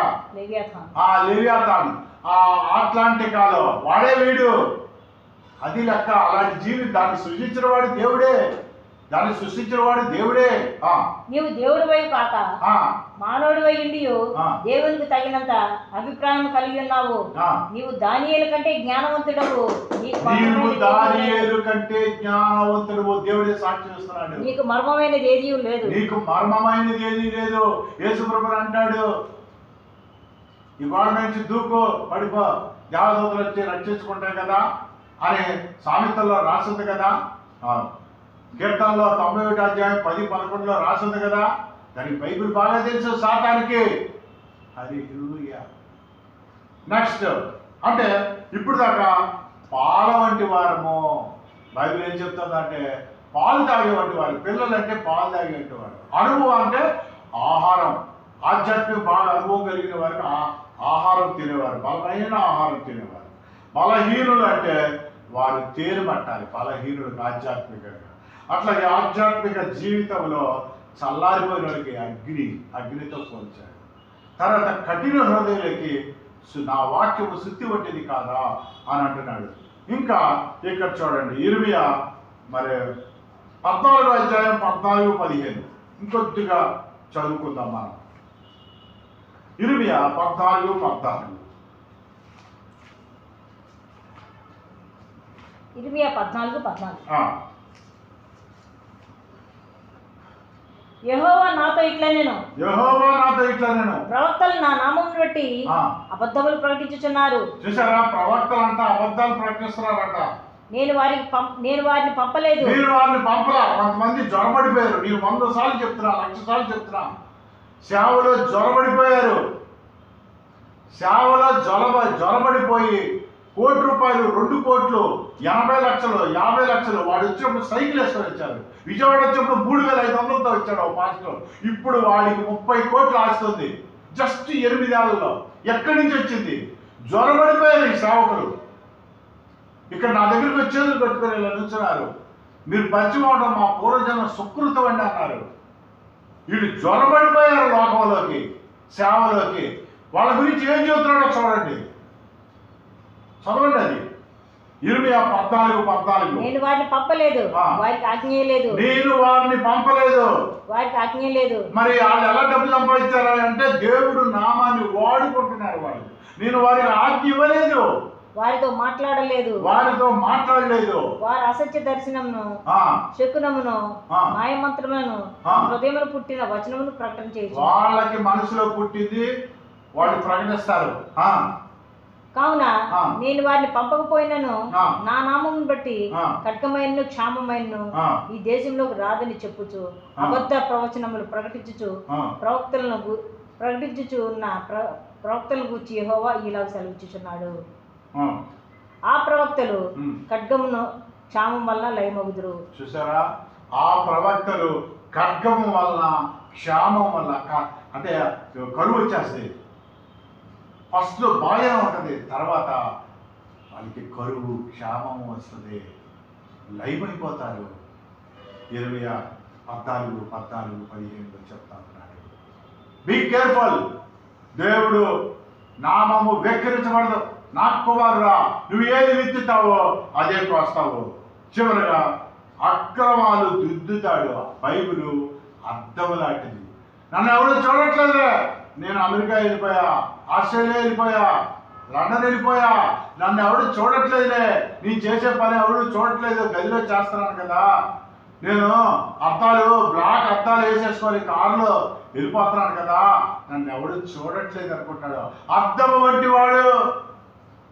లెవియాథాన్, అట్లాంటికాలో వాడే వీడు. అది లెక్క. అలాంటి జీవి దాన్ని సృష్టించిన వాడు దేవుడే, దాన్ని సృష్టించిన వాడు దేవుడే. నీవు దేవుడి వైపు కాక మానవుడి వైండి దేవునికి తగినంత అభిప్రాయం కలిగి ఉన్నావు. నీవు దానియేలు కంటే జ్ఞానవంతుడవు. నీవు దానియేలు కంటే జ్ఞానవంతుడవు. దేవుడే సాక్షి చేస్తున్నాడు. నీకు మర్మమైనది ఏదీ లేదు, నీకు మర్మమైనది ఏదీ లేదు. యేసు ప్రభువు అంటాడు, ఈ గోడ నుంచి దూకు, పడిపో, దేవదూతలు వచ్చి రక్షించుకుంటాయి కదా అని సామెతల్లో రాసింది కదా. కీర్తనలో 91వ అధ్యాయం 10-11లో రాసింది కదా. దానికి బైబిల్ బాగా తెలుసు సాతానికి. హల్లెలూయా. నెక్స్ట్ అంటే ఇప్పుడు దాకా పాల వంటి వారము. బైబిల్ ఏం చెప్తుందంటే పాలు తాగే వంటి వారు. పిల్లలు అంటే పాలు తాగేటి వారు. అనుభవం అంటే ఆహారం, ఆధ్యాత్మిక బాగా అనుభవం కలిగిన వారికి ఆహారం తినేవారు, బలమైన ఆహారం తినేవారు. బలహీనులు అంటే వారు తేరు పట్టాలి. బలహీనులకు ఆధ్యాత్మికంగా అట్లాగే ఆధ్యాత్మిక జీవితంలో చల్లారిపోయిన వాడికి అగ్నితో పోల్చాడు. తర్వాత కఠిన హృదయులకి నా వాక్యము శుద్ధి వంటిది కాదా అని అంటున్నాడు. ఇంకా ఇక్కడ చూడండి ఇర్మియా మరి 14వ అధ్యాయం 14-15 ఇంకొద్దిగా చదువుకుందాం మనం. ఇర్మియా 14:14. ఇర్మియా 14:14. యెహోవా నాతో ఇట్లా నేను ప్రవక్తలు నా నామమును బట్టి అబద్ధములు ప్రకటించుచున్నారు. చూసారా, ప్రవక్తలు అంట అబద్ధాలు ప్రకటిస్తున్నారంట. నేను వారిని పంపలేదు. మీరు వారిని పంపలా. కొంతమంది జ్వరబడిపోయారు. నేను 100 సార్లు చెప్తున్నా, 1,00,000 సార్లు చెప్తున్నా. సేవలో జ్వరబడిపోయారు. సేవలో జ్వరబడిపోయి ₹1,00,00,000, 2 కోట్లు, 80 లక్షలు, 50 లక్షలు వాడు వచ్చినప్పుడు సైకిల్ వేసుకొని వచ్చారు. విజయవాడ వచ్చినప్పుడు 3,500తో వచ్చాడు ఒక పాస్టర్. ఇప్పుడు వాడికి 30 కోట్లు ఆస్తుంది జస్ట్ 8 ఏళ్లలో. ఎక్కడి నుంచి వచ్చింది? జ్వరబడిపోయారు ఈ సేవకులు. ఇక్కడ నా దగ్గరికి వచ్చేది పెట్టుకొని ఇలా నిల్చున్నారు. మీరు పరిచయం అవడం మా పూర్వజన్మ సుకృతం అండి అన్నారు. వీళ్ళు జ్వరబడిపోయారు లోకంలోకి, సేవలోకి. వాళ్ళ గురించి ఏం చెబుతున్నాడో చూడండి, చదవండి. అది ఇర్మియా 14:14. నేను వారిని పంపలేదు, వారికి ఆజ్ఞ లేదు. నేను వారిని పంపలేదు, వారికి ఆజ్ఞ లేదు. మరి వాళ్ళు ఎలా డబ్బులు సంపాదించారా అంటే దేవుడు నామాన్ని వాడుకుంటున్నారు వాళ్ళు. నేను వారికి ఆజ్ఞ ఇవ్వలేదు, వారితో మాట్లాడలేదు. వారు అసత్య దర్శనమును, శకునమును, మాయమంత్రములను, హృదయమును పుట్టిన వచనమును ప్రకటన చేయొచ్చు. వాళ్ళకి మనసులో పుట్టింది వాళ్ళు ప్రకటిస్తారు. కావున నేను వారిని పంపకపోయినను నా నామమును బట్టి ఖడ్గమైనను క్షామమైనను ఈ దేశంలోకి రాదని చెప్పుచు అబద్ధ ప్రవచనములు ప్రకటించుచు ఉన్న ప్రవక్తలను గూర్చి యెహోవా ఇలాగ సెలవిచ్చుచున్నాడు. ఆ ప్రవక్తలు ఖడ్గమును క్షామం వల్ల లయమగుదురు. చూసారా, ఆ ప్రవక్తలు ఖడ్గము వల్ల క్షామం వల్ల అంటే కరువు వచ్చేస్తుంది. ఫస్ట్ బాగా ఉంటుంది, తర్వాత వాళ్ళకి కరువు క్షామము వస్తుంది, లైమైపోతారు. ఇర్మియా 14:15 చెప్తా ఉన్నాడు. Be careful. దేవుడు నామము వెక్కిరించబడదు. నా కుమారుడా, నువ్వు ఏది విత్తుతావో అదే కోస్తావు. చివరగా అక్రమాలు దిద్దుతాడు. బైబిలు అద్దము లాంటిది. నన్ను ఎవరు చూడట్లేదులే, నేను అమెరికా వెళ్ళిపోయా, ఆస్ట్రేలియా వెళ్ళిపోయా, లండన్ వెళ్ళిపోయా, నన్ను ఎవరు చూడట్లేదులే, నేను చేసే పని ఎవరు చూడట్లేదు, గదిలో చేస్తున్నాను కదా, నేను బ్లాక్ అద్దాలు వేసేసుకొని కారులో వెళ్ళిపోతున్నాను కదా, నన్ను ఎవడు చూడట్లేదు అనుకుంటాడు. అద్దము వంటి వాడు.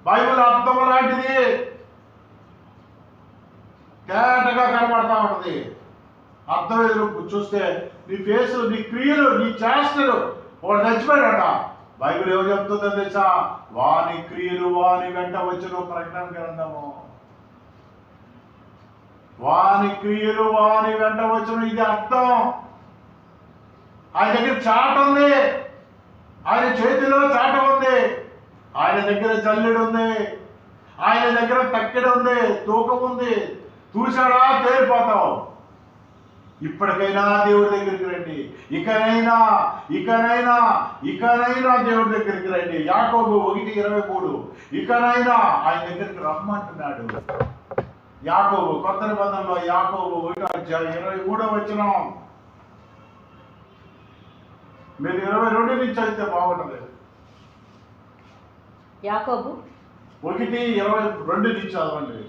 బైబిల్ అద్దము లాంటిది, తేటగా కనబడతా ఉంటుంది. అద్దం ఎదురు చూస్తే నీ ఫేసు, నీ క్రియలు, నీ చేష్టలు. వాడు చచ్చిపోయాడట. బైబిల్ ఏమో చెప్తుందో తెలుసా? వాని క్రియలు వాని వెంట వచ్చిన ప్రకటన గ్రంథము. వాని క్రియలు వాని వెంట వచ్చిన, ఇది అర్థం. ఆయన దగ్గర చాట ఉంది, ఆయన చేతిలో చాట ఉంది, ఆయన దగ్గర జల్లెడు ఉంది, ఆయన దగ్గర తక్కెడ ఉంది, తూకం ఉంది. చూశాడా తేలిపోతావు. ఇప్పటికైనా దేవుడి దగ్గరికి రండి. ఇకనైనా దేవుడి దగ్గరికి రండి. యాకోబు 1:23. ఇకనైనా ఆయన దగ్గరికి రమ్మంటున్నాడు. యాకోబు కొత్త నిబంధనలో యాకోబు 1:23 మీరు 22 నుంచి అయితే బాగుంటుంది. యాకోబు 1:22 నుంచి చదవండి.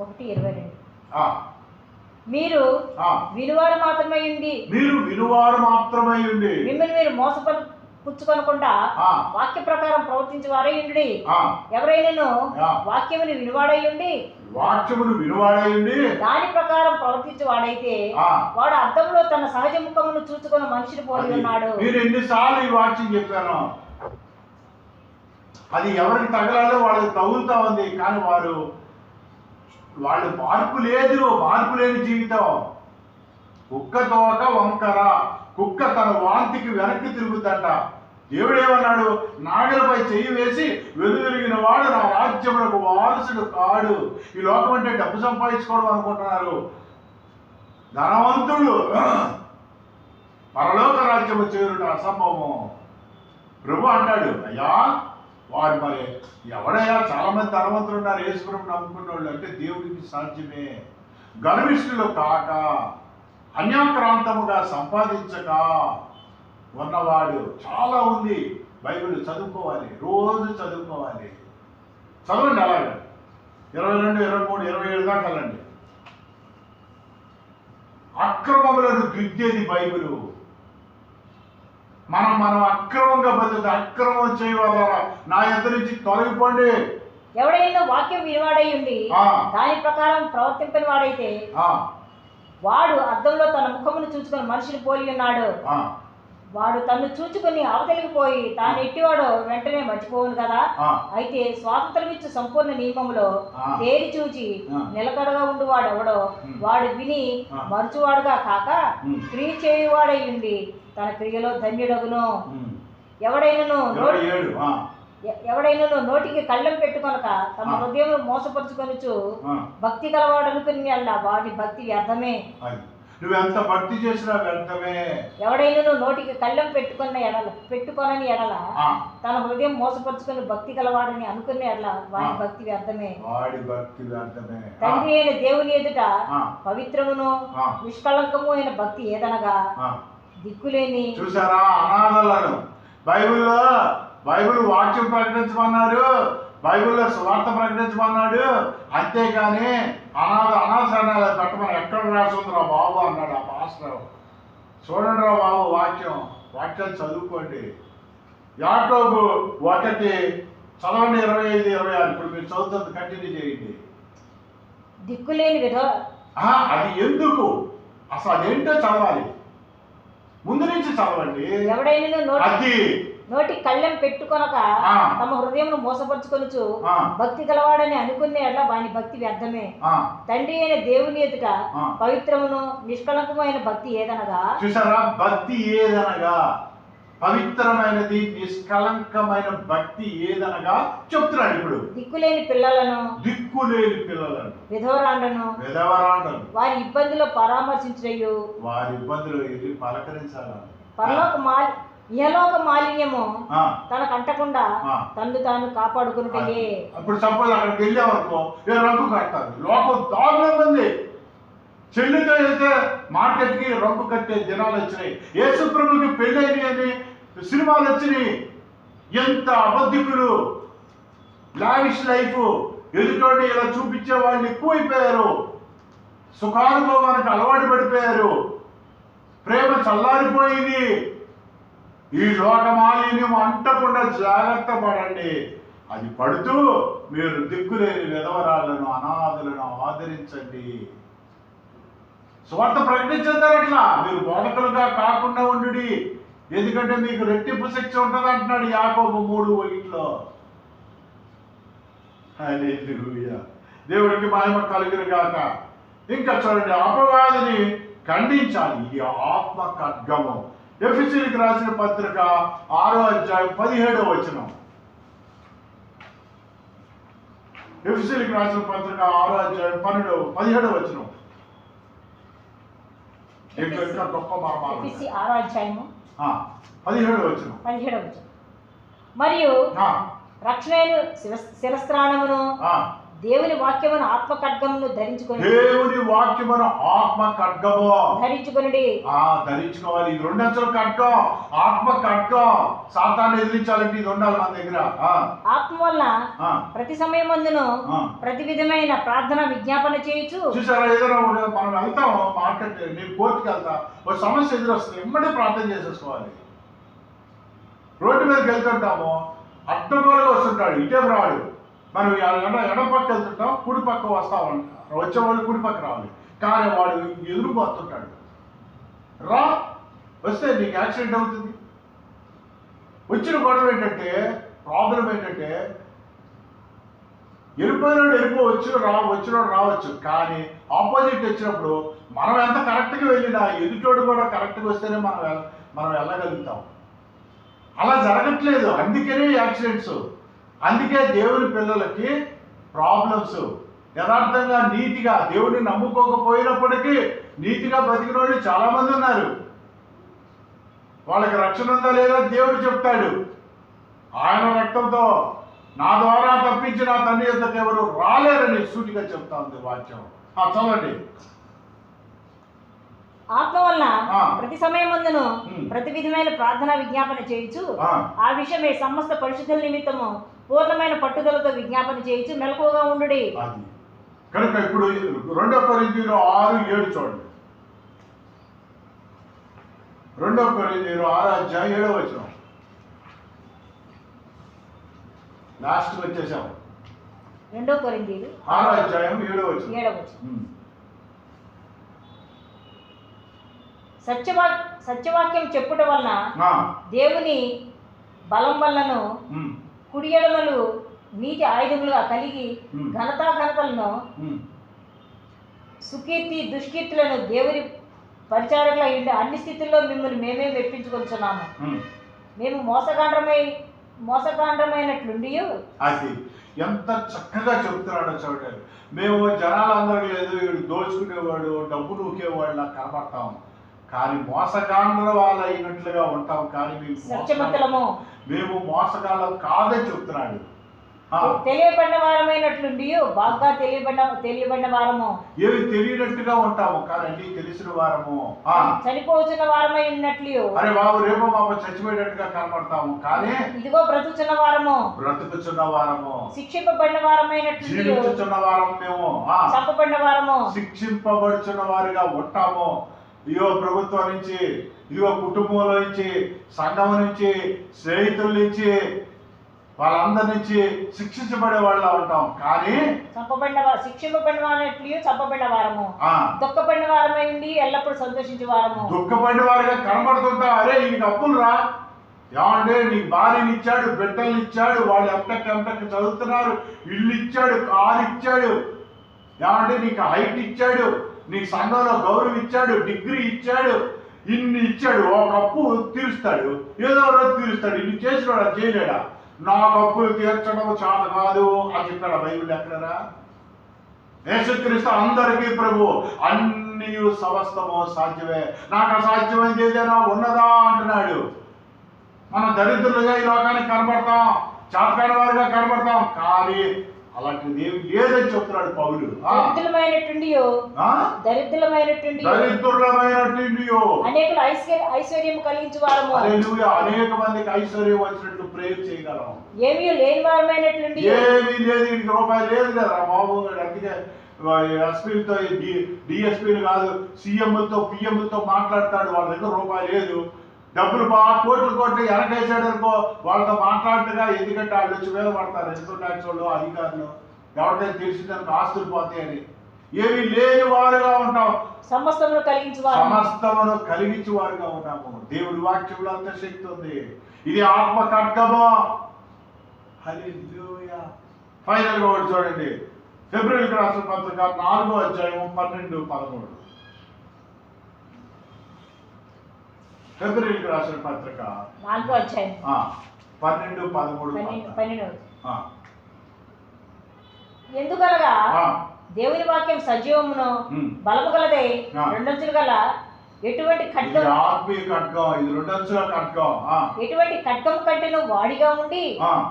1:22. మీరు వినువారు మాత్రమే ఉండి మిమ్మల్ని మీరు మోసపుచ్చుకొనకుండా వాక్య ప్రకారం ప్రవర్తించే వారై ఉండి, ఎవరైనాను వాక్యమును వినువాడై ఉండి దాని ప్రకారం ప్రవర్తించే వాడైతే వాడు అర్థంలో తన సహజ ముఖమును చూసుకున్న మనిషిని పోలి ఉన్నాడు. నేను ఎన్నిసార్లు ఈ వాక్యం చెప్పాను, అది ఎవరికి తగలాలో వాళ్ళకి తగులుతా ఉంది. కానీ వాళ్ళు మార్పు లేని జీవితం. కుక్క తోక వంకర. కుక్క తన వాంతికి వెనక్కి తిరుగుతుందంట, దేవుడు ఏమన్నాడు? నాగలపై చెయ్యి వేసి వెనుదిరిగిన వాడు నా రాజ్యములకు వారసుడు కాడు. ఈ లోకం అంటే డబ్బు సంపాదించుకోవడం అనుకుంటున్నారు. ధనవంతుడు పరలోక రాజ్యము చేరుట అసంభవం. ప్రభు అంటాడు, అయ్యా వారు మరి ఎవడయ్యా? చాలా మంది ధనవంతులు ఉన్నారు యేసుప్రభుని నమ్ముకున్న వాళ్ళు. అంటే దేవుడికి సాధ్యమే. గర్విష్ఠులు కాక అన్యాక్రాంతముగా సంపాదించక ఉన్నవాడు. చాలా ఉంది. బైబిల్ చదువుకోవాలి, రోజు చదువుకోవాలి. చదవండి అలాగే 22, 23, 27 దాకా వెళ్ళండి. అక్రమములను దిద్దేది బైబిలు. మనం అక్రమంగా బతుకుతే అక్రమం చేయవల్ల నా ఎదురు నుంచి తొలగిపోండి. ఎవడైనా వాక్యం వినివాడై ఉండి దాని ప్రకారం ప్రవర్తింపని వాడైతే వాడు అద్దంలో తన ముఖమును చూసుకొని మనిషిని పోలి ఉన్నాడు. వాడు తను చూచుకొని అవతలికి పోయి తాను ఎట్టివాడో వెంటనే మర్చిపోవును కదా. అయితే స్వాతంత్రం ఇచ్చే సంపూర్ణ నియమములో తేరి చూచి నిలకడగా ఉండువాడు ఎవడో వాడు విని మరుచువాడుగా కాక క్రియ చేయువాడై ఉండి తన క్రియలో ధన్యుడగును. ఎవడైనను నోటికి కళ్ళెం పెట్టుకొనక తమ హృదయం మోసపరుచుకొనుచు భక్తి కలవాడనుకుని అలా వాడి భక్తి వ్యర్థమే. నువ్వెంత భక్తి చేసినా వ్యర్థమే. ఎవడైనా నోటికి కళ్ళెం పెట్టుకొనని ఎడల తన హృదయం మోసపరుచుకొని భక్తి కలవాడని అనుకునే ఎడల వాడి భక్తి వ్యర్థమే. తండ్రి అయిన దేవుని ఎదుట పవిత్రమును నిష్కళంకము అయిన భక్తి ఏదనగా దిక్కులేని. చూసారా అనాథలను బైబిల్ వాక్యం ప్రకటించమన్నారు, బైబిల్లో స్వార్థ ప్రకటించమన్నాడు. అంతేగాని అనాథాలు కట్టమని ఎక్కడ రాసుందిరా బాబు అన్నాడు ఆ పాస్టర్. చూడండి రా బాబు వాక్యాలు చదువుకోండి. యాకోబు 1 చదవండి 25, 26. ఇప్పుడు మీరు చదువుతుంది కంటిన్యూ చేయండి. దిక్కులేని అది ఎందుకు అసలు అదేంటో చదవాలి, ముందు నుంచి చదవండి. ఎవడైనా నోటి కళ్ళెం పెట్టుకొనక తమ హృదయం మోసపరుచుకొనుచు భక్తి గలవాడని అనుకునే అట్లా వాని భక్తి వ్యర్థమే. తండ్రి అయిన దేవుని ఎదుట పవిత్రమును నిష్కళంకమైన భక్తి ఏదనగా. చూసారా, భక్తి ఏదనగా పవిత్రమైనది నిష్కళంకమైన భక్తి ఏదనగా చెప్తున్నాడు. ఇప్పుడు దిక్కులేని పిల్లలను విధవరాండను వారి ఇబ్బందులు పరామర్శించు వారి ఇబ్బందులు పలకరించాలి. ఇహలోక మాలిన్యము తనకు అంటకుండా తను తాను కాపాడుకుంటే. ఇప్పుడు సపోజ్ అక్కడికి వెళ్ళామనుకో రంగు కడతారు. లోకం దారుణంగా ఉంది. చెల్లితో అయితే మార్కెట్కి రంగు కట్టే దినాలు వచ్చినాయి. యేసుప్రభుకి పెళ్ళైనవి అని సినిమాలు వచ్చినాయి. ఎంత అబద్ధికులు, లావిష్ లైఫ్ ఎదుటోడి ఇలా చూపించే వాళ్ళు ఎక్కువైపోయారు. సుఖానుభవానికి అలవాటు పడిపోయారు. ప్రేమ చల్లారిపోయింది. ఈ లోకమాలిన్యం అంటకుండా జాగ్రత్త పడండి. అది పడుతూ మీరు దిక్కులేని విధవరాలను అనాథులను ఆదరించండి. స్వార్థ ప్రకటించేద్దారట్లా మీరు బోధకులుగా కాకుండా ఉండు. ఎందుకంటే మీకు రెట్టింపు శిక్ష ఉంటుంది అంటున్నాడు యాకోబు 3:1. హల్లెలూయా, దేవుడికి మహిమ కలుగును గాక. ఇంకా చూడండి, అపవాదిని ఖండించాలి. ఈ ఆత్మ ఖడ్గము. ఎఫెసీయులకు రాసిన పత్రిక 6వ అధ్యాయం 17వ వచనం. ఎఫెసీయులకు రాసిన పత్రిక 6వ అధ్యాయం 17వ వచనం. ఇంకా గొప్ప మర్మాలు. 6వ అధ్యాయము 17వ వచనం. మరియు రక్షణైన శిరస్త్రాణమును దేవుని వాక్యమును ఆత్మ ఖడ్గమును ధరించుకొని. దేవుని వాక్యమును ఆత్మ ఖడ్గము ధరించుకొనుడి. ధరించుకోవాలి. ఇది 2 అంచెల ఖడ్గం, ఆత్మ ఖడ్గం. సాతాన్ని ఎదిరించాలంటే ఇది ఉండాలి మన దగ్గర. ఆత్మ వల్ల ప్రతి సమయమందును ప్రతి విధమైన ప్రార్థన విజ్ఞాపన చేయొచ్చు. చూసారా, ఏదైనా మనం వెళ్తాం మార్కెట్, నేను కోర్టుకి వెళ్తా, ఒక సమస్య ఎదురొస్తుంది, ఎమ్మడే ప్రార్థన చేసేసుకోవాలి. రోడ్డు మీదకి వెళ్తుంటాము, అడ్డగోలుగా వస్తుంటాడు, ఇటే రాడు. మనం ఎడం పక్క వెళ్తుంటాం, కుడి పక్క వస్తా ఉంటాం. వచ్చేవాళ్ళు కుడి పక్క రావాలి, కానీ వాడు ఎదురుపోతుంటాడు. వస్తే నీకు యాక్సిడెంట్ అవుతుంది. వచ్చిన గొడవ ఏంటంటే, ప్రాబ్లం ఏంటంటే, వెళ్ళిపోయినాడు వెళ్ళిపోవచ్చు, వచ్చినాడు రావచ్చు. కానీ ఆపోజిట్ వచ్చినప్పుడు మనం ఎంత కరెక్ట్గా వెళ్ళినా ఎదుటోడు కూడా కరెక్ట్గా వస్తేనే మనం వెళ్ళగలుగుతాం. అలా జరగట్లేదు, అందుకనే యాక్సిడెంట్స్. అందుకే దేవుని పిల్లలకి ప్రాబ్లమ్స్. యథార్థంగా నీతిగా దేవుడిని నమ్ముకోకపోయినప్పటికీ నీతిగా బతికిన వాళ్ళు చాలా మంది ఉన్నారు. వాళ్ళకి రక్షణ ఉందా లేదా దేవుడు చెప్తాడు. ఆయన రక్తంతో నా ద్వారా తప్పించి నా తండ్రి యొద్దకు ఎవరు రాలేరని సూటిగా చెప్తా ఉంది వాక్యం. చదవండి. ఆత్మ వలన ప్రతి సమయమందును ప్రతి విధమైన ప్రార్థన విజ్ఞాపన చేయొచ్చు. ఆ విషయమే సమస్త పరిశుద్ధుల నిమిత్తము పూర్ణమైన పట్టుదలతో విజ్ఞాపన చేయొచ్చు, మెలకువగా ఉండుడి. అది కనుక ఇప్పుడు 2 కొరింథీయులు 6:7 చూడండి. 2 కొరింథీయులు 6:7 లాస్ట్ వచ్చేసాం. 2 కొరింథీయులు 6:7 సత్యవాక్యం చెప్పుట వలన దేవుని బలం వలన కుడి ఎడమలు నీతి ఆయుధములుగా కలిగి ఘనతలను సుకీర్తి దుష్కీర్తులను దేవుని పరిచారకుల అన్ని స్థితుల్లో మిమ్మల్ని మేమే మెప్పించుకొచ్చున్నాము. మేము మోసగాండ్రమైనట్లుండి. అది ఎంత చక్కగా చెప్తున్నాడో చూడండి. మేము జనాలందరికీ లేదు వీడు దోచుకునేవాడు డబ్బు నూకేవాడు నాకు కనబడతాం, కానీ మోసగాండ్ర వాళ్ళు అయినట్లుగా ఉంటాం, కానీ మేము మోసగాళ్ళం కాదని చెప్తున్నాడు. తెలియబడిన వారమైనట్లుండి బాగా తెలియబడిన వారము, ఏవి తెలియనట్టుగా ఉంటాము కానీ అన్ని తెలిసిన వారము, చనిపోతున్న వారమై ఉన్నట్లు. అరే బాబు రేపు మాకు చచ్చిపోయేటట్టుగా కనబడతాము, కానీ ఇదిగో బ్రతుకుచున్న వారము, శిక్షింపబడిన వారమైనట్లు జీవించుచున్న వారము, మేము చంపబడిన వారము, శిక్షింపబడుచున్న వారిగా ఉంటాము. ఇదిగో ప్రభుత్వం నుంచి, ఇదిగో కుటుంబంలో నుంచి, సంఘం నుంచి, స్నేహితుల నుంచి, వాళ్ళందరి నుంచి శిక్షించబడే వాళ్ళ ఉంటాం, కానీ శిక్షింపబడిన వారట్లు చంపబడిన వారము, దుఃఖపడిన వారమై ఉండి ఎల్లప్పుడూ సంతోషించే వారము. దుఃఖపడిన వారిగా కనబడుతుంటా. అరే నీకు అప్పులు రా, ఏమంటే నీకు భార్యని ఇచ్చాడు, బిడ్డల్ని ఇచ్చాడు, వాళ్ళు ఎంటకి చదువుతున్నారు, ఇల్లు ఇచ్చాడు, కారు ఇచ్చాడు, ఏమంటే నీకు హైట్ ఇచ్చాడు, నీకు సంఘంలో గౌరవం ఇచ్చాడు, డిగ్రీ ఇచ్చాడు, ఇన్ని ఇచ్చాడు. ఒక అప్పు తీరుస్తాడు, ఏదో రోజు తీరుస్తాడు. ఇన్ని చేసినాడా చేయలేడా? నాకు అప్పులు తీర్చడం చాలా కాదు అని చెప్పాడు బైబిల్ ఎక్కడరా? యేసుక్రీస్తు అందరికీ ప్రభు, అన్ని సమస్తము సాధ్యమే, నాకు అసాధ్యమైంది ఏదైనా ఉన్నదా అంటున్నాడు. మనం దరిద్రులుగా ఈ లోకానికి కనబడతాం, చాతకాని వారిగా కనబడతాం, కానీ అలాంటిది ఏమి లేదని చెప్తున్నాడు పౌలు. దరిద్రులమైనట్టు అనేకులు ఐశ్వర్యం కలిగించు వారము, అనేక మందికి ఐశ్వర్యం వచ్చినట్లు ప్రేర్ చేయగలం. ఏమీ లేని వారమైనట్లుండి, ఏమీ లేదు, ఇంక రూపాయలు లేదు కదా బాబు. అందుకే ఎస్పీలతో డిఎస్పీలు కాదు, సీఎంలతో పిఎంలతో మాట్లాడతాడు, వాళ్ళ దగ్గర రూపాయలు లేదు, డబ్బులు బాగా కోట్లు వెనకేసాడు అనుకో, వాళ్ళతో మాట్లాడటగా. ఎందుకంటే వాళ్ళు వచ్చి మీద పడతారు, ఇన్కమ్ ట్యాక్స్ వాళ్ళు, అధికారులు, ఎవరికైనా తెలిసిందానికి ఆస్తులు పోతాయని. ఏమి లేని వారుగా ఉంటాం, సమస్తమును కలిగించి వారుగా ఉంటాము. దేవుడి వాక్యంలో అంత శక్తి ఉంది. ఇది ఆత్మ ఖడ్గము. హల్లెలూయా. ఫైనల్ గా ఒకటి చూడండి, ఫిబ్రవరికి రాసిన పత్రిక 4:12-13. ఫిబ్రవరికి రాసిన పత్రిక 4:12-13. ఎందుకనగా దేవుని వాక్యం సజీవమును బలము గలదే, రెండంచులు గల ఎటువంటి ఖడ్గం, ఎటువంటి ఖడ్గం కంటేను వాడిగా ఉండి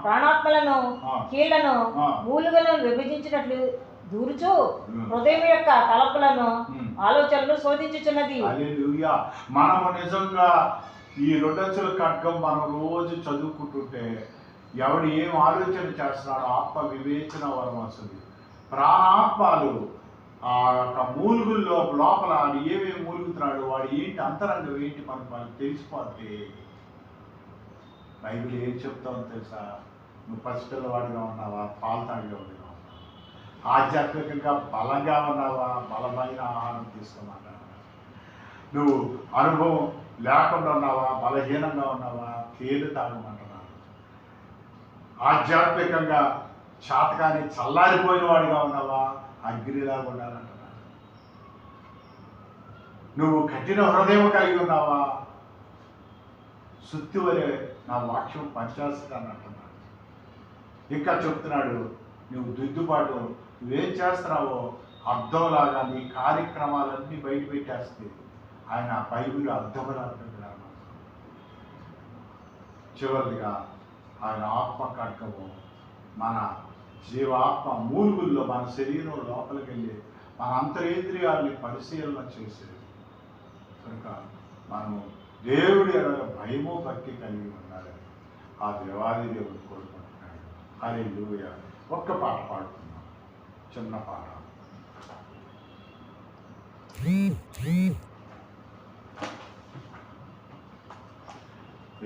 ప్రాణాత్మలను కీళ్లను మూలుగలను విభజించినట్లు దూరుచు హృదయం యొక్క తలపులను ఆలోచనలు శోధించుచున్నది. మనము నిజంగా ఈ రెండంచుల ఖడ్గం మనం రోజు చదువుకుంటుంటే ఎవడు ఏం ఆలోచన చేస్తున్నాడో ఆత్మ వివేచన వరం వస్తుంది. ప్రాణాత్మలు ఆ యొక్క మూలుగుల్లో లోపల వాడు ఏమేమి మూలుగుతున్నాడు, వాడు ఏంటి అంతరంగం ఏంటి మనకు తెలిసిపోతే బైబిల్ ఏం చెప్తామో తెలుసా? నువ్వు పసిపిల్లవాడిగా ఉన్నావా, పాలతాడిగా ఉన్నావా, ఆధ్యాత్మికంగా బలంగా ఉన్నావా, బలమైన ఆహారం తీసుకోమంటావా, నువ్వు అనుభవం లేకుండా ఉన్నావా, బలహీనంగా ఉన్నావా, తేలు తాగమంటున్నావు, ఆధ్యాత్మికంగా శాతకాన్ని చల్లారిపోయిన వాడిగా ఉన్నావా, అగ్నిలాగా ఉండాలంటున్నాడు. నువ్వు కఠిన హృదయం కలిగి ఉన్నావా, సుత్తి వరే నా వాక్యం పనిచేస్తుందని అంటున్నాడు. ఇంకా చెప్తున్నాడు, నువ్వు దిద్దుబాటు నువ్వేం చేస్తున్నావో అర్థంలాగా నీ కార్యక్రమాలన్నీ బయట పెట్టేస్తే ఆయన బైబిల్ అర్థంలాగా. చివరిగా ఆయన ఆత్మ ఖడ్గము మన జీవాత్మ మూలుగుల్లో మన శరీరం లోపలికి వెళ్ళి మన అంతరేంద్రియాల్ని పరిశీలన చేసేది. కనుక మనము దేవుడి ఎడల భయము భక్తి కలిగి ఉండాలని ఆ దేవాది దేవుడు కోరుకుంటున్నాడు. హల్లెలూయా. ఒక్క పాట పాడుతున్నాం, చిన్న పాట.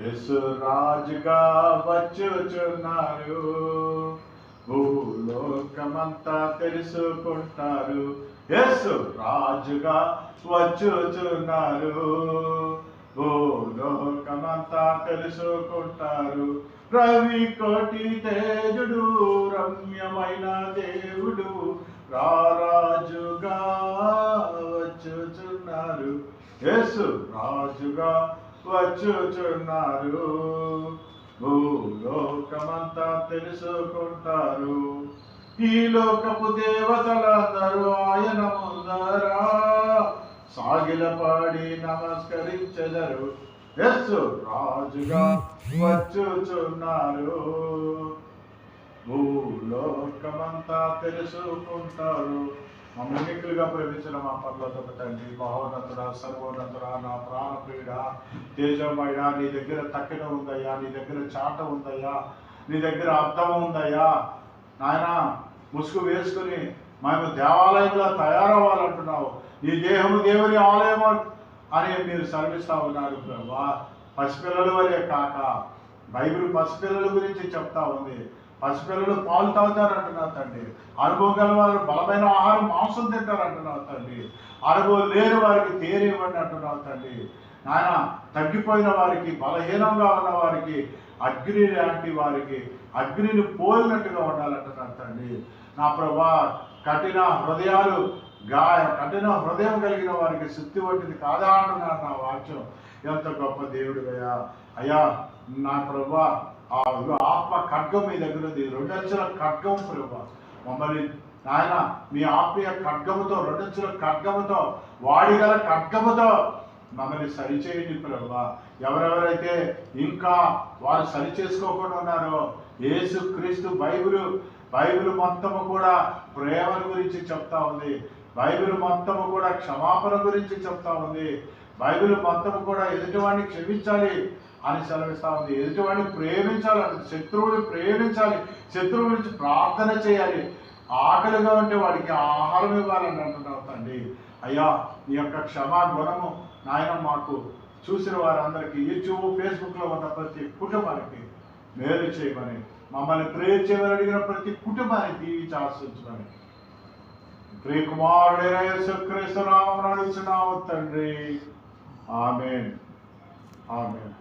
యేసు రాజుగా వచ్చుచున్నారు, భూలోకమంతా తెలుసుకుంటారు. యేసు రాజుగా వచ్చుచున్నారు, భూలోకమంతా తెలుసుకుంటారు. రవి కోటి తేజుడు, రమ్యమైన దేవుడు, రారాజుగా వచ్చుచున్నారు. యేసు రాజుగా వచ్చుచున్నారు, భూలోకమంతా తెలుసుకుంటారు. ఈ లోకపు దేవతలందరూ ఆయన ముందరా సాగిలపాడి నమస్కరించెదరు. యేసు రాజుగా వచ్చుచున్నారు, భూలోకమంతా తెలుసుకుంటారు. మమ్మల్నిగా ప్రేమించిన మా పర్లోక తండ్రి, మహోన్నతుడా, సర్వోన్నతుడా, నా ప్రాణప్రియుడా, తేజమయ్యా, నీ దగ్గర తక్కిన ఉందయ్యా, నీ దగ్గర చాట ఉందయ్యా, నీ దగ్గర అర్థం ఉందయ్యా. నాయన ముసుగు వేసుకుని మేము దేవాలయంలో తయారవ్వాలంటున్నావు. ఈ దేహము దేవుని ఆలయం అని మీరు సర్విస్తా ఉన్నారు ప్రభా. పసిపిల్లల వలె కాక బైబిల్ పసిపిల్లల గురించి చెప్తా ఉంది. పసిపిల్లలు పాలు తాగుతారు అంటున్నావు తండ్రి. అనుభవం గల వారు బలమైన ఆహారం మాంసం తింటారు అంటున్నావు తండ్రి. అనుభవం లేని వారికి తేనె ఇవ్వండి అంటున్నావు తండ్రి. నాయన తగ్గిపోయిన వారికి, బలహీనంగా ఉన్న వారికి, అగ్ని లాంటి వారికి అగ్నిని పోలినట్టుగా ఉండాలంటున్నాను తండ్రి. నా ప్రభా, కఠిన హృదయం కలిగిన వారికి శుద్ధి వంటిది కాదా అంటున్నారు నా వాక్యం. ఎంత గొప్ప దేవుడు అయ్యా. అయ్యా నా ప్రభా, ఆ ఆత్మ ఖడ్గం మీ దగ్గర ఉంది, 2 అంచుల ఖడ్గం ప్రభా. మమ్మల్ని నాయన మీ ఆత్మీయ ఖడ్గముతో, 2 అంచుల ఖడ్గముతో, వాడిగల ఖడ్గముతో మమ్మల్ని సరిచేయండి ప్రభా. ఎవరెవరైతే ఇంకా వారు సరి చేసుకోకుండా ఉన్నారో, యేసు క్రీస్తు బైబిల్ మొత్తము కూడా ప్రేమ గురించి చెప్తా ఉంది. బైబిల్ మొత్తము కూడా క్షమాపణ గురించి చెప్తా ఉంది. బైబిల్ మొత్తము కూడా ఎదుటివాడిని క్షమించాలి అని సెలవిస్తా ఉంది. ఎదుటివాడిని ప్రేమించాలి, శత్రువుని ప్రేమించాలి, శత్రువు గురించి ప్రార్థన చేయాలి, ఆకలిగా ఉంటే వాడికి ఆహారం ఇవ్వాలని అంటున్నావు తండ్రి. అయ్యా, నీ యొక్క క్షమా గుణము నాయన మాకు చూసిన వారందరికీ, యూట్యూబ్ ఫేస్బుక్లో ఉన్న ప్రతి కుటుంబానికి మేలు చేయమని, మమ్మల్ని ప్రేర్ చేయమని అడిగిన ప్రతి కుటుంబాన్ని దీవించి ఆశించమని ప్రియకుమారుడైన యేసుక్రీస్తు నామమున అడుగుచున్నాము తండ్రి. ఆమేన్. ఆమేన్.